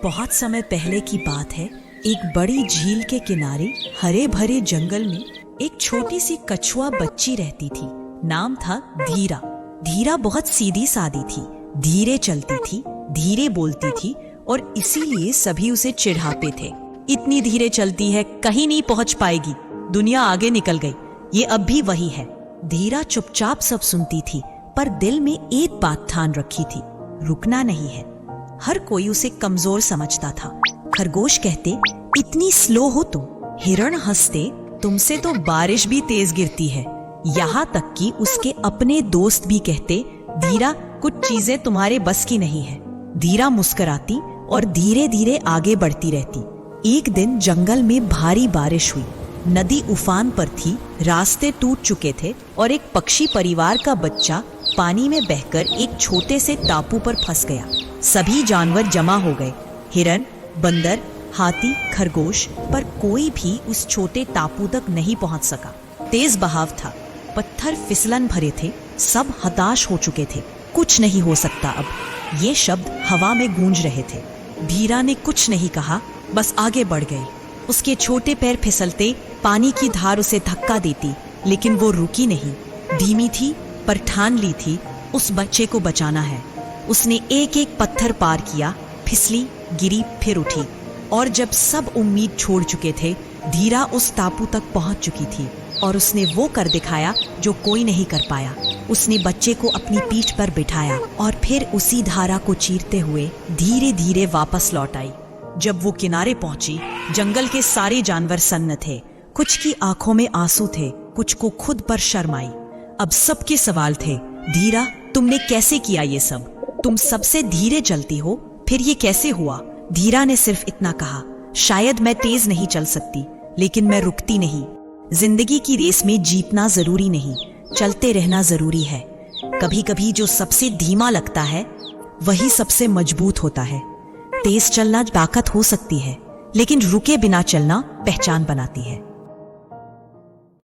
बहुत समय पहले की बात है। एक बड़ी झील के किनारे हरे भरे जंगल में एक छोटी सी कछुआ बच्ची रहती थी। नाम था धीरा। धीरा बहुत सीधी सादी थी, धीरे चलती थी, धीरे बोलती थी और इसीलिए सभी उसे चिढ़ाते थे। इतनी धीरे चलती है, कहीं नहीं पहुंच पाएगी, दुनिया आगे निकल गई। ये अब भी वही है। धीरा चुपचाप सब सुनती थी, पर दिल में एक बात ठान रखी थी, रुकना नहीं है। हर कोई उसे कमजोर समझता था। खरगोश कहते, इतनी स्लो हो तुम। हिरण हंसते, तुमसे तो बारिश भी तेज गिरती है। यहाँ तक कि उसके अपने दोस्त भी कहते, धीरा कुछ चीजें तुम्हारे बस की नहीं है। धीरा मुस्कुराती और धीरे धीरे आगे बढ़ती रहती। एक दिन जंगल में भारी बारिश हुई। नदी उफान पर थी, रास्ते टूट चुके थे और एक पक्षी परिवार का बच्चा पानी में बहकर एक छोटे से टापू पर फंस गया। सभी जानवर जमा हो गए, हिरन, बंदर, हाथी, खरगोश, पर कोई भी उस छोटे टापू तक नहीं पहुंच सका। तेज बहाव था, पत्थर फिसलन भरे थे, सब हताश हो चुके थे। कुछ नहीं हो सकता अब। ये शब्द हवा में गूंज रहे थे। धीरा ने कुछ नहीं कहा, बस आगे बढ़ गई। उसके छोटे पैर फिसलते, पानी की धार उसे धक्का देती, लेकिन वो रुकी नहीं। धीमी थी, पर ठान ली थी उस बच्चे को बचाना है। उसने एक एक पत्थर पार किया, फिसली, गिरी, फिर उठी, और जब सब उम्मीद छोड़ चुके थे, धीरा उस टापू तक पहुंच चुकी थी। और उसने वो कर दिखाया जो कोई नहीं कर पाया। उसने बच्चे को अपनी पीठ पर बिठाया और फिर उसी धारा को चीरते हुए धीरे धीरे वापस लौट आई। जब वो किनारे पहुंची, जंगल के सारे जानवर सन्न थे। कुछ की आंखों में आंसू थे, कुछ को खुद पर शर्म आई। अब सबके सवाल थे, धीरा तुमने कैसे किया ये सब? तुम सबसे धीरे चलती हो, फिर ये कैसे हुआ? धीरा ने सिर्फ इतना कहा, शायद मैं तेज नहीं चल सकती, लेकिन मैं रुकती नहीं। जिंदगी की रेस में जीतना जरूरी नहीं, चलते रहना जरूरी है। कभी कभी जो सबसे धीमा लगता है, वही सबसे मजबूत होता है। तेज चलना ताकत हो सकती है, लेकिन रुके बिना चलना पहचान बनाती है।